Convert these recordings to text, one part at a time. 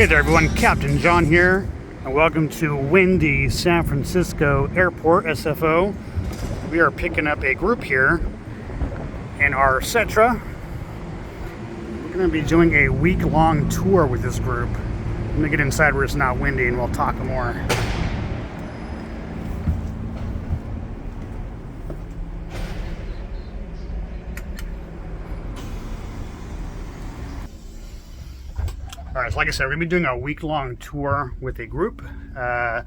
Hey there everyone, Captain John here, and welcome to windy San Francisco Airport, SFO. We are picking up a group here in our Setra. We're going to be doing a week-long tour with this group. I'm going to get inside where it's not windy and we'll talk more. Alright, so like I said, we're going to be doing a week-long tour with a group. The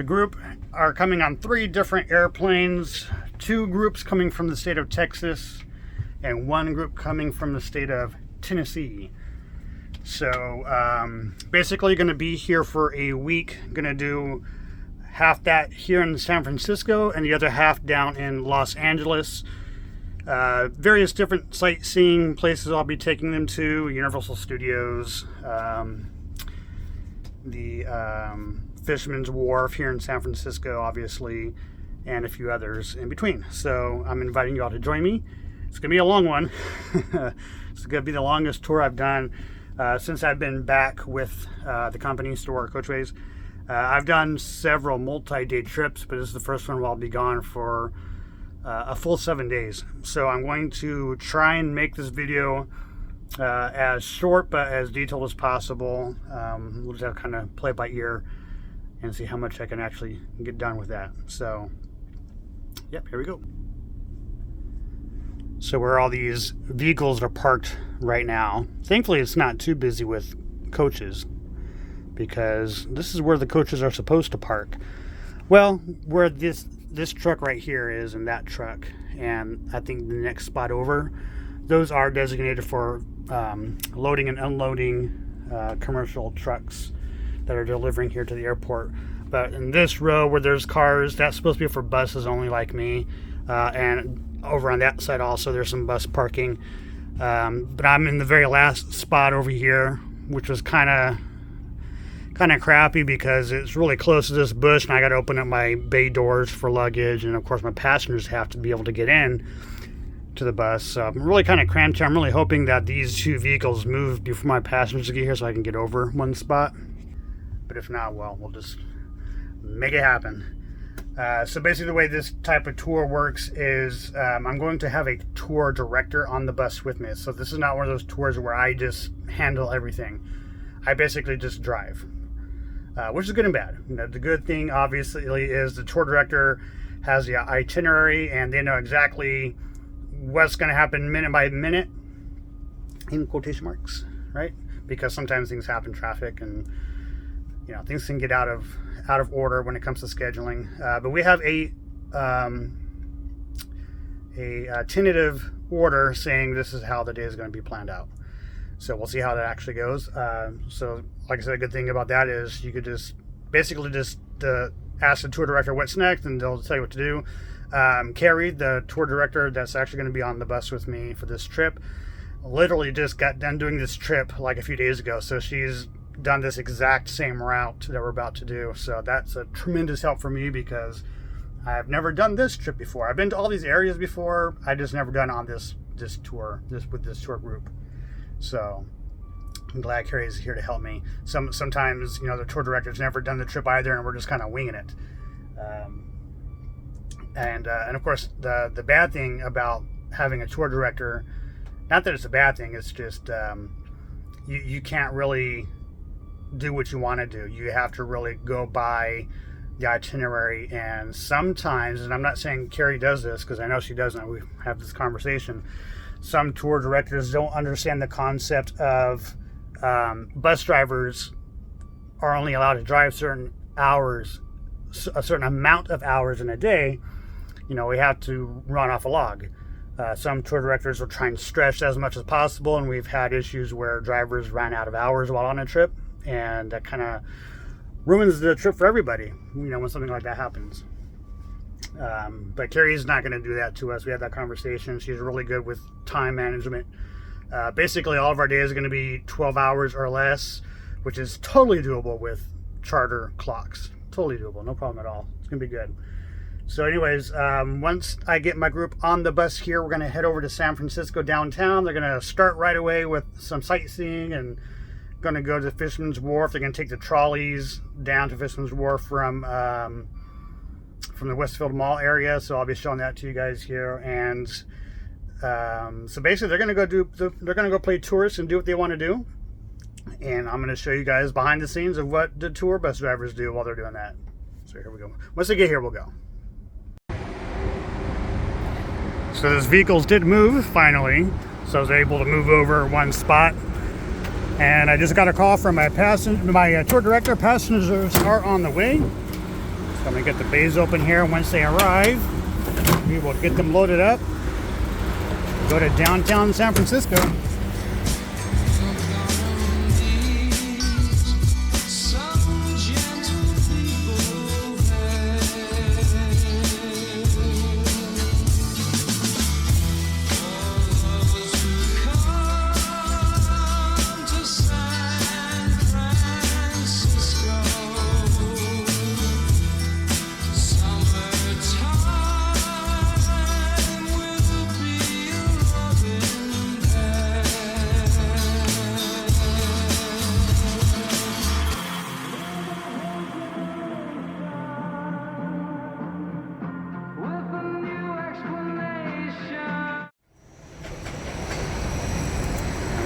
group are coming on 3 different airplanes, 2 groups coming from the state of Texas, and 1 group coming from the state of Tennessee. So basically going to be here for a week. Going to do half that here in San Francisco and the other half down in Los Angeles. Various different sightseeing places I'll be taking them to, Universal Studios, the Fisherman's Wharf here in San Francisco, obviously, and a few others in between. So I'm inviting you all to join me. It's going to be a long one. It's going to be the longest tour I've done since I've been back with the company, Store Coachways. I've done several multi-day trips, but this is the first one where I'll be gone for a full 7 days. So I'm going to try and make this video as short but as detailed as possible. We'll just have to kind of play it by ear and see how much I can actually get done with that. So yep, here we go. So where all these vehicles are parked right now, thankfully it's not too busy with coaches, because this is where the coaches are supposed to park. Well, where this truck right here is, and that truck, and I think the next spot over, those are designated for loading and unloading commercial trucks that are delivering here to the airport. But in this row where there's cars, that's supposed to be for buses only like me, and over on that side also there's some bus parking. But I'm in the very last spot over here, which was kind of crappy because it's really close to this bush and I got to open up my bay doors for luggage, and of course my passengers have to be able to get in to the bus. So I'm really kind of cramped here. I'm really hoping that these 2 vehicles move before my passengers get here so I can get over one spot. But if not, well, we'll just make it happen. So basically the way this type of tour works is I'm going to have a tour director on the bus with me. So this is not one of those tours where I just handle everything. I basically just drive. Which is good and bad. You know, the good thing, obviously, is the tour director has the itinerary and they know exactly what's going to happen minute by minute, in quotation marks, right? Because sometimes things happen, traffic, and you know, things can get out of order when it comes to scheduling. But we have a tentative order saying this is how the day is going to be planned out. So we'll see how that actually goes. So like I said, a good thing about that is you could just basically just ask the tour director what's next and they'll tell you what to do. Carrie, the tour director that's actually going to be on the bus with me for this trip, literally just got done doing this trip like a few days ago. So she's done this exact same route that we're about to do. So that's a tremendous help for me because I've never done this trip before. I've been to all these areas before. I just never done on this tour, with this tour group. So I'm glad Carrie's here to help me. Sometimes, you know, the tour director's never done the trip either, and we're just kind of winging it. And of course, the bad thing about having a tour director, not that it's a bad thing, it's just you can't really do what you want to do. You have to really go by the itinerary, and sometimes, and I'm not saying Carrie does this because I know she doesn't, we have this conversation, some tour directors don't understand the concept of bus drivers are only allowed to drive certain hours, a certain amount of hours in a day. You know, we have to run off a log. Some tour directors will try and stretch as much as possible, and we've had issues where drivers ran out of hours while on a trip, and that kind of ruins the trip for everybody, you know, when something like that happens. But Carrie's not going to do that to us. We had that conversation. She's really good with time management. Basically, all of our days are going to be 12 hours or less, which is totally doable with charter clocks. Totally doable. No problem at all. It's going to be good. So anyways, once I get my group on the bus here, we're going to head over to San Francisco downtown. They're going to start right away with some sightseeing and going to go to Fisherman's Wharf. They're going to take the trolleys down to Fisherman's Wharf from the Westfield Mall area. So I'll be showing that to you guys here. And so basically, they're going to go play tourists and do what they want to do. And I'm going to show you guys behind the scenes of what the tour bus drivers do while they're doing that. So here we go. Once they get here, we'll go. So those vehicles did move finally. So I was able to move over one spot. And I just got a call from my tour director. Passengers are on the way. So I'm going to get the bays open here. Once they arrive, we will get them loaded up. Go to downtown San Francisco.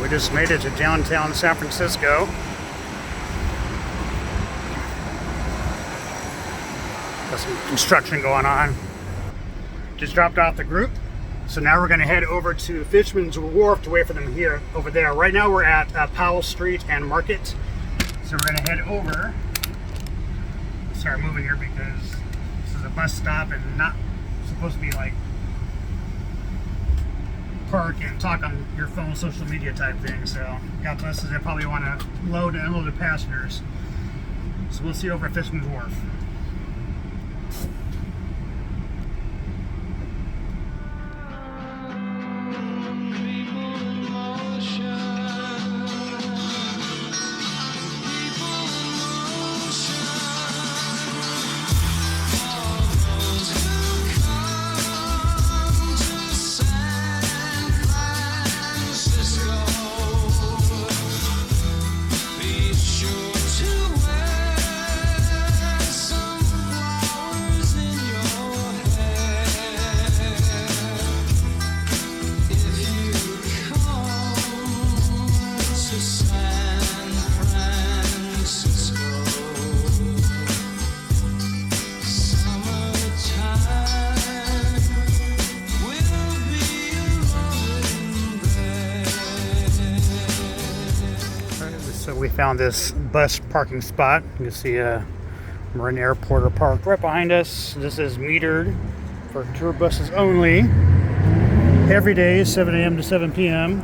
We just made it to downtown San Francisco. Got some construction going on. Just dropped off the group. So now we're going to head over to Fisherman's Wharf to wait for them here, over there. Right now we're at Powell Street and Market. So we're going to head over. Start moving here because this is a bus stop and not supposed to be like park and talk on your phone, social media type thing. So got buses that probably want to load and unload the passengers. So we'll see you over at Fisherman's Wharf. So we found this bus parking spot. You can see Marin Airport parked right behind us. This is metered for tour buses only. Every day, 7 a.m. to 7 p.m.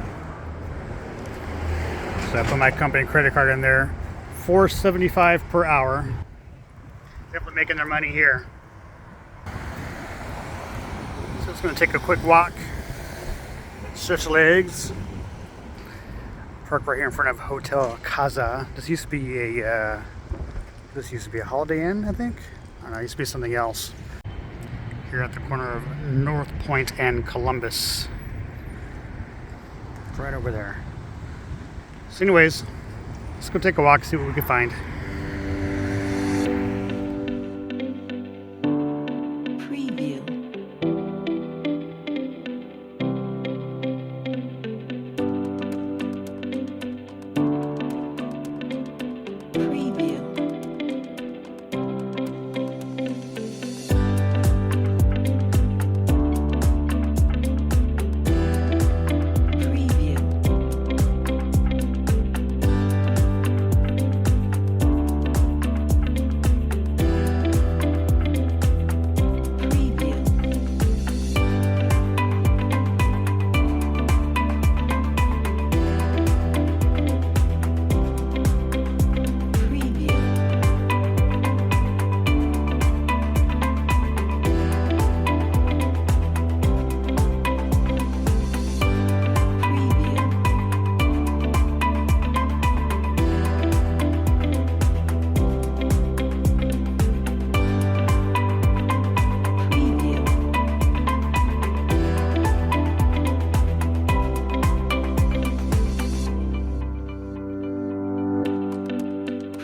So I put my company credit card in there. $4.75 per hour. Definitely making their money here. So it's going to take a quick walk. Stretch legs. Park right here in front of Hotel Casa. This used to be a Holiday Inn, I think. I don't know, it used to be something else. Here at the corner of North Point and Columbus. Right over there. So anyways, let's go take a walk, see what we can find.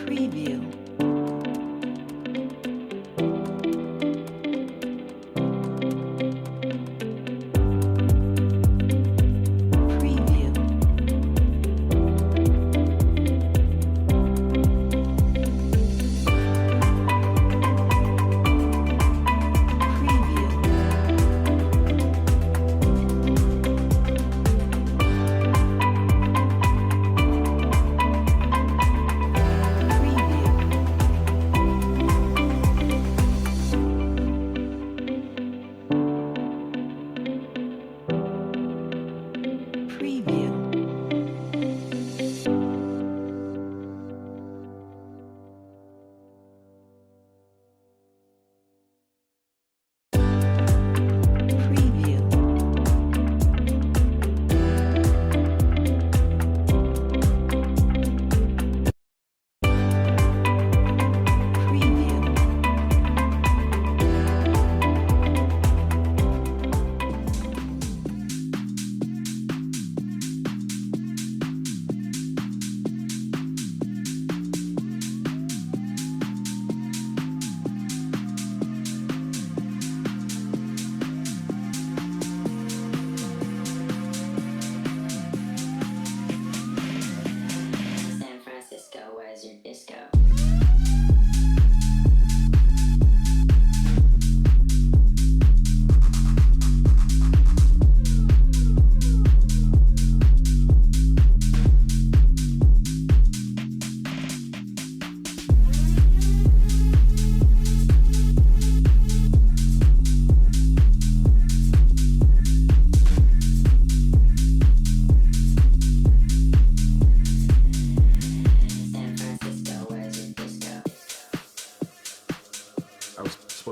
Preview.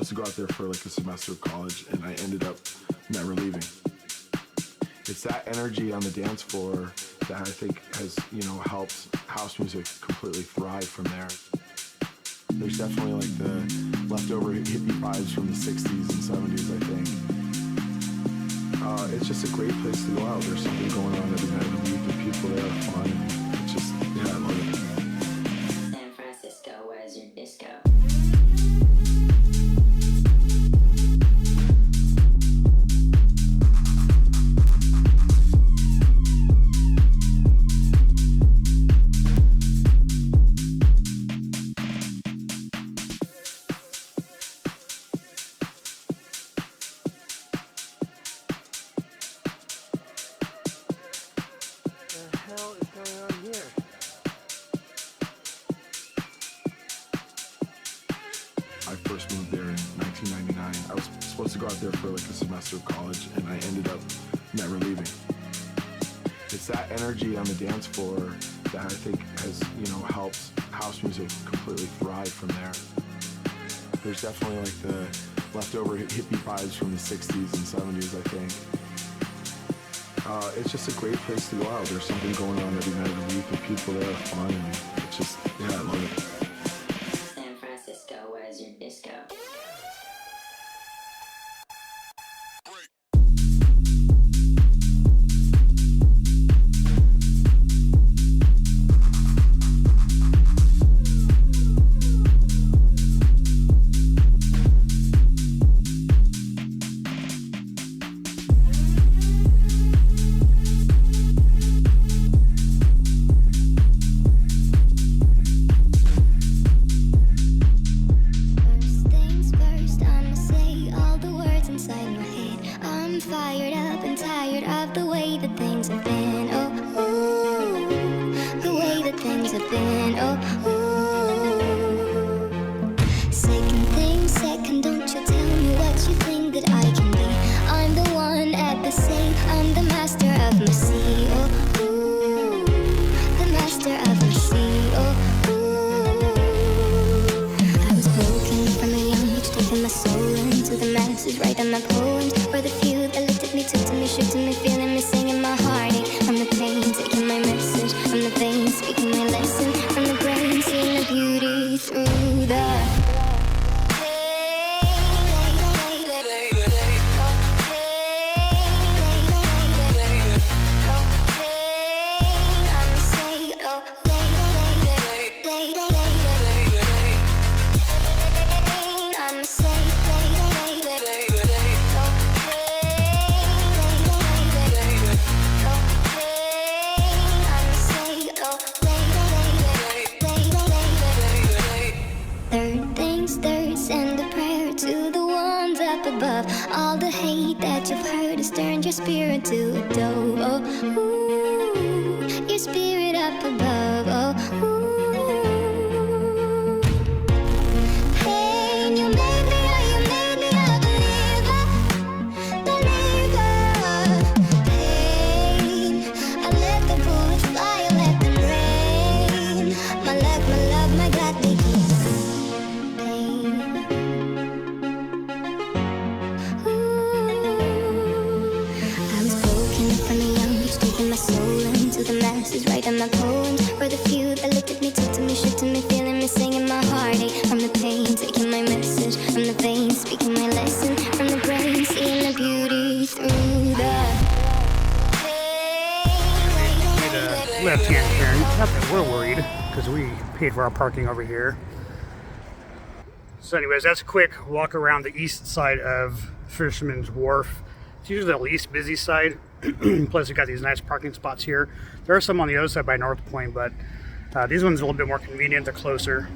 To go out there for like a semester of college, and I ended up never leaving. It's that energy on the dance floor that I think has, helped house music completely thrive from there. There's definitely like the leftover hippie vibes from the 60s and 70s, I think. It's just a great place to go out. There's something going on every night of the week, and people there are fun, and it's just, I love it. San Francisco, where's your disco? Of college, and I ended up never leaving. It's that energy on the dance floor that I think has, helped house music completely thrive from there. There's definitely like the leftover hippie vibes from the 60s and 70s, I think. It's just a great place to go out. There's something going on every night of the week, and people there are fun, and it's just, I love it. San Francisco, where's your disco? Feeling me singing my heartache from the pain, taking my message from the brain, speaking my lesson from the brain. spirit to adore. Oh, ooh, your spirit up above. Oh, ooh. Hey, you made me a believer. Hey, I let the bullets fly, I let them rain. My luck, my love, my God, they keep pain. I was broken from a young age, taking my soul into the masses, writing my poems for the few that looked at me, took to me, shook to me, feeling me, singing my heartache from the pain, taking my message from the veins, speaking my lesson from the brain, seeing the beauty through the pain. Left-hand turn. Not that we're worried, because we paid for our parking over here. So anyways, that's a quick walk around the east side of Fisherman's Wharf. It's usually the least busy side. Plus, we got these nice parking spots here. There are some on the other side by North Point, but these ones are a little bit more convenient. They're closer.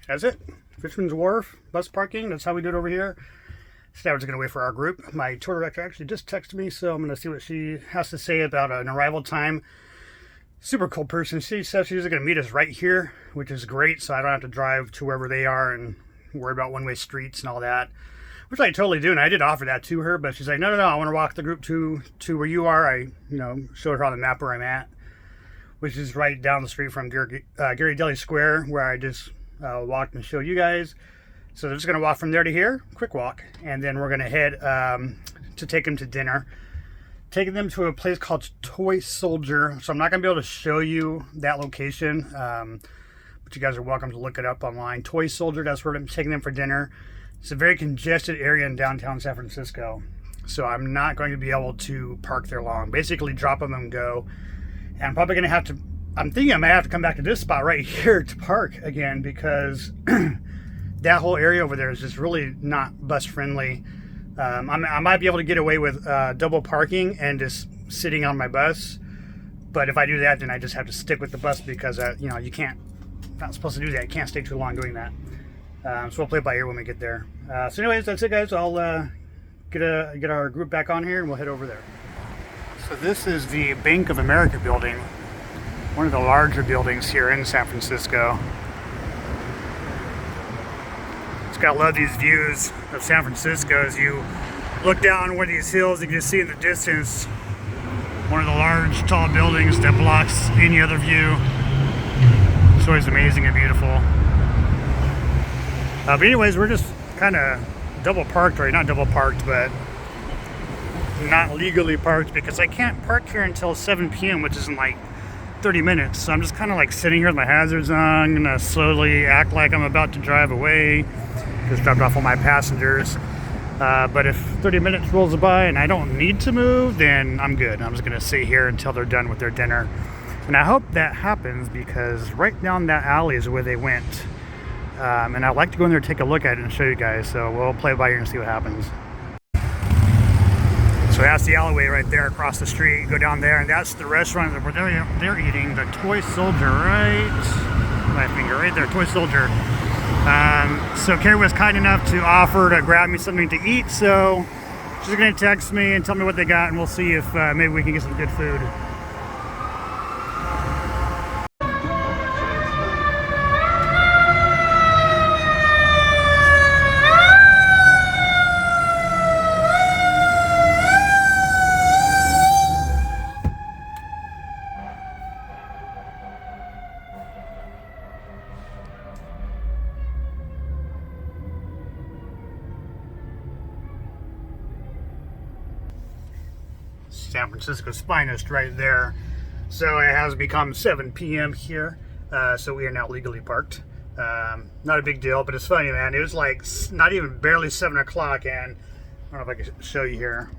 That's it. Fisherman's Wharf, bus parking. That's how we do it over here. So now we're just going to wait for our group. My tour director actually just texted me, so I'm going to see what she has to say about an arrival time. Super cool person. She says she's going to meet us right here, which is great, so I don't have to drive to wherever they are and worry about one-way streets and all that, which I totally do, and I did offer that to her, but she's like, no, I want to walk the group to where you are. I showed her on the map where I'm at, which is right down the street from Gary Deli Square, where I just walked and showed you guys. So they're just going to walk from there to here, quick walk, and then we're going to head to take them to dinner. Taking them to a place called Toy Soldier. So I'm not going to be able to show you that location, but you guys are welcome to look it up online. Toy Soldier, that's where I'm taking them for dinner. It's a very congested area in downtown San Francisco, so I'm not going to be able to park there long. Basically drop them and go. And I'm probably going to have to, I'm thinking I might have to come back to this spot right here to park again, because that whole area over there is just really not bus friendly. I might be able to get away with double parking and just sitting on my bus, but if I do that, then I just have to stick with the bus, because you can't, not supposed to do that. You can't stay too long doing that. So we'll play it by ear when we get there. So anyways, that's it, guys. I'll get our group back on here and we'll head over there. So this is the Bank of America building, one of the larger buildings here in San Francisco. Just gotta love these views of San Francisco as you look down one of these hills. You can just see in the distance one of the large, tall buildings that blocks any other view. It's always amazing and beautiful. But anyways, we're just kind of double parked, right? Not double parked, but not legally parked, because I can't park here until 7 p.m., which is in like 30 minutes. So I'm just kind of like sitting here with my hazards on. I'm gonna slowly act like I'm about to drive away. Just dropped off all my passengers. But if 30 minutes rolls by and I don't need to move, then I'm good. I'm just gonna sit here until they're done with their dinner. And I hope that happens, because right down that alley is where they went. And I'd like to go in there and take a look at it and show you guys. So we'll play it by ear and see what happens. So that's the alleyway right there across the street. Go down there, and that's the restaurant where they're eating, the Toy Soldier, right? My finger right there, Toy Soldier. So Carrie was kind enough to offer to grab me something to eat. So she's gonna text me and tell me what they got, and we'll see if maybe we can get some good food. San Francisco's finest right there. So it has become 7 p.m. here, so we are now legally parked. Not a big deal, but it's funny, man. It was like not even barely 7 o'clock, and I don't know if I can show you here.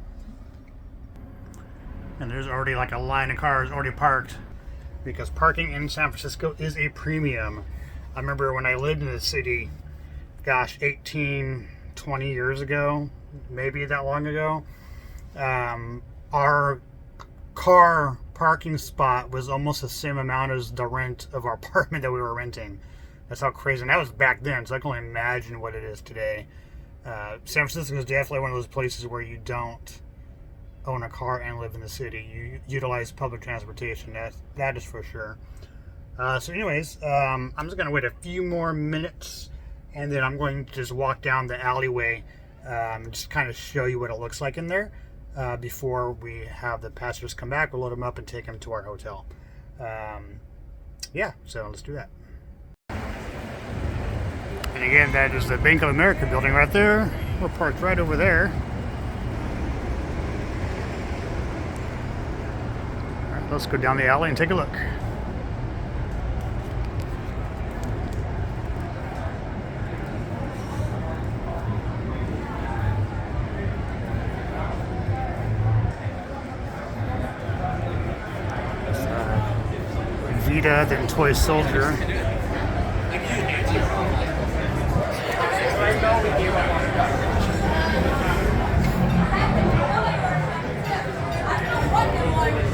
And there's already like a line of cars already parked because parking in San Francisco is a premium. I remember when I lived in the city, gosh, 18, 20 years ago, maybe that long ago, our car parking spot was almost the same amount as the rent of our apartment that we were renting. That's how crazy. And that was back then, so I can only imagine what it is today. San Francisco is definitely one of those places where you don't own a car and live in the city. You utilize public transportation. That is for sure. So anyways, I'm just going to wait a few more minutes, and then I'm going to just walk down the alleyway and just kind of show you what it looks like in there before we have the passengers come back. We'll load them up and take them to our hotel. Yeah, so let's do that. And again, that is the Bank of America building right there. We're parked right over there. All right, let's go down the alley and take a look. Vita, then Toy Soldier.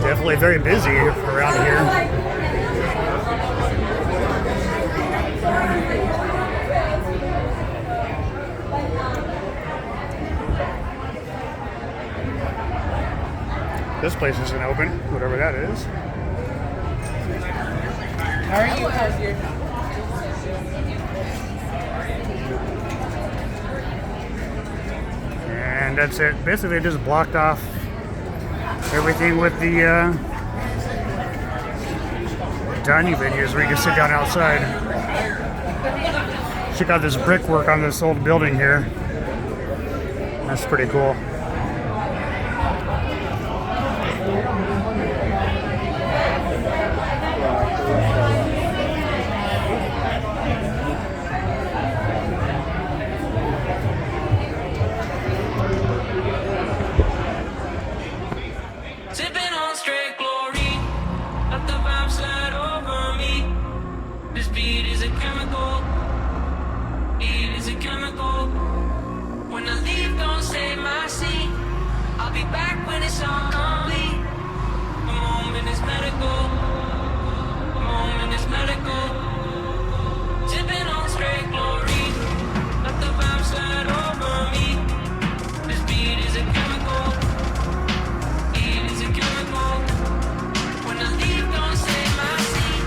Definitely very busy around here. This place isn't open, whatever that is. How are you? How's your... And that's it. Basically, just blocked off everything with the dining venues where you can sit down outside. Check out this brickwork on this old building here. That's pretty cool. Sipping on straight glory, let the vibe slide over me. This beat is a chemical, beat is a chemical. When I leave, don't save my seat. I'll be back when it's all complete. The moment is medical, the moment is medical. Sipping on straight glory, let the vibe slide over me. This beat is a chemical. When I leave, don't save my seat.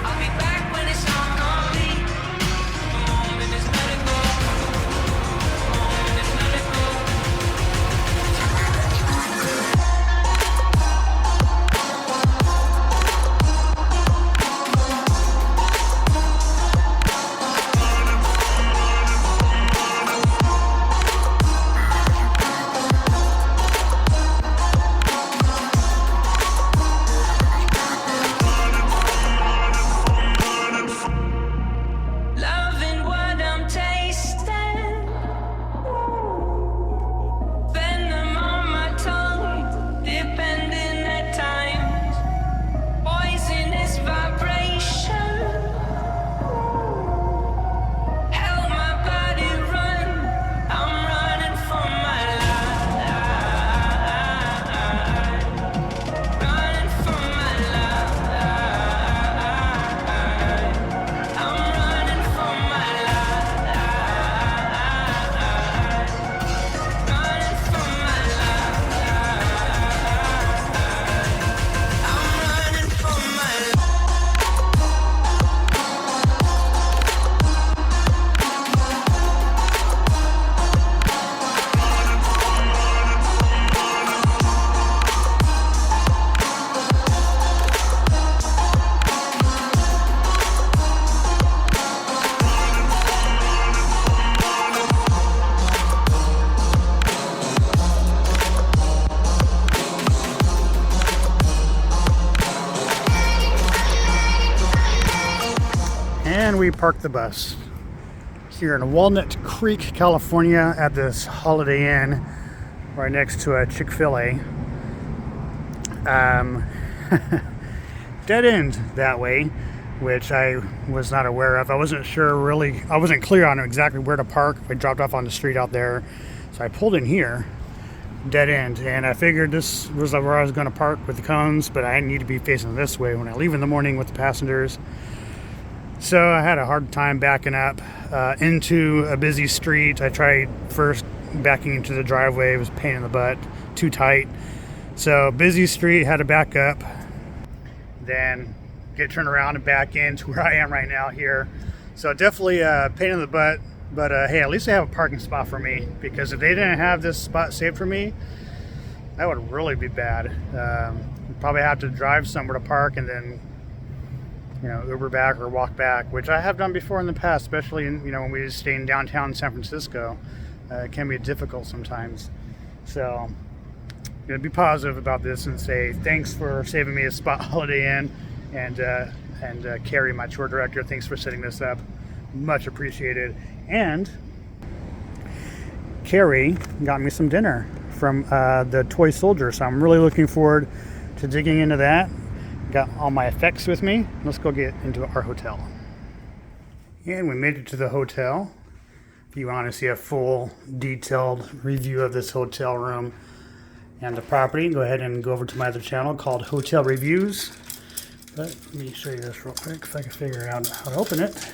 I'll be back when it's all complete. The moment is medical. The moment is medical. Loving what I'm tasting. Venom on my tongue, depending at times. Poisonous vibration. Help my body run. I'm running for my life. Running for my life. I'm running for my life. Running for my life. I'm running for my life. And we parked the bus here in Walnut Creek, California at this Holiday Inn right next to a Chick-fil-A. dead end that way, which I was not aware of. I wasn't sure really, I wasn't clear on exactly where to park. I dropped off on the street out there. So I pulled in here, dead end, and I figured this was where I was going to park with the cones, but I need to be facing this way when I leave in the morning with the passengers. So I had a hard time backing up into a busy street. I tried first backing into the driveway. It was a pain in the butt, too tight. So busy street, had to back up, then get turned around and back into where I am right now here. So definitely a pain in the butt, but hey, at least they have a parking spot for me, because if they didn't have this spot saved for me, that would really be bad. Probably have to drive somewhere to park and then, you know, Uber back or walk back, which I have done before in the past, especially in, you know, when we stay in downtown San Francisco. It can be difficult sometimes. So I'm gonna be positive about this and say thanks for saving me a spot, Holiday Inn, and Carrie, my tour director, thanks for setting this up. Much appreciated. And Carrie got me some dinner from the Toy Soldier, so I'm really looking forward to digging into that. Got all my effects with me. Let's go get into our hotel. And we made it to the hotel. If you want to see a full detailed review of this hotel room and the property, go ahead and go over to my other channel called Hotel Reviews. But let me show you this real quick if I can figure out how to open it.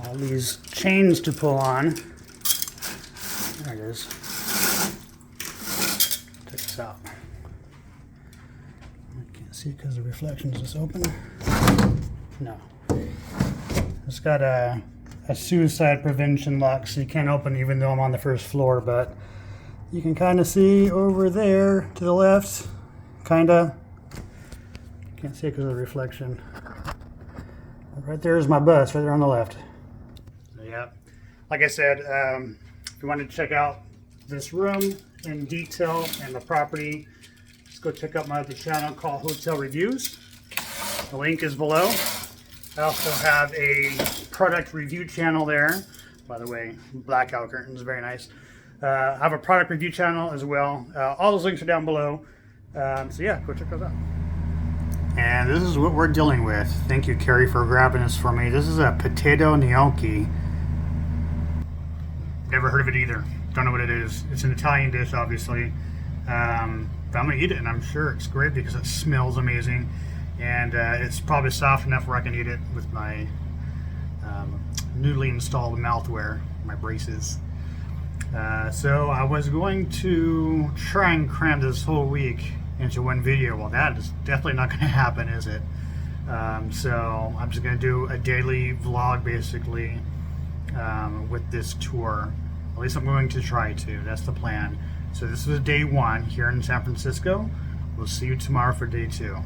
All these chains to pull on. There it is. Check this out. I can't see because the reflection is just open. No. It's got a suicide prevention lock, so you can't open even though I'm on the first floor, but you can kind of see over there to the left, kinda. Can't see it because of the reflection. But right there is my bus, right there on the left. So, yeah, like I said, if you want to check out this room in detail and the property, let's go check out my other channel called Hotel Reviews. The link is below. I also have a product review channel there. By the way, blackout curtains, very nice. I have a product review channel as well. All those links are down below. So yeah, go check those out. And this is what we're dealing with. Thank you, Carrie, for grabbing this for me. This is a potato gnocchi. Never heard of it either. Don't know what it is. It's an Italian dish, obviously. But I'm gonna eat it, and I'm sure it's great because it smells amazing. And it's probably soft enough where I can eat it with my newly installed mouthwear, my braces. So I was going to try and cram this whole week into one video. Well, that is definitely not going to happen, is it? So I'm just going to do a daily vlog, basically, with this tour. At least I'm going to try to. That's the plan. So this is day one here in San Francisco. We'll see you tomorrow for day two.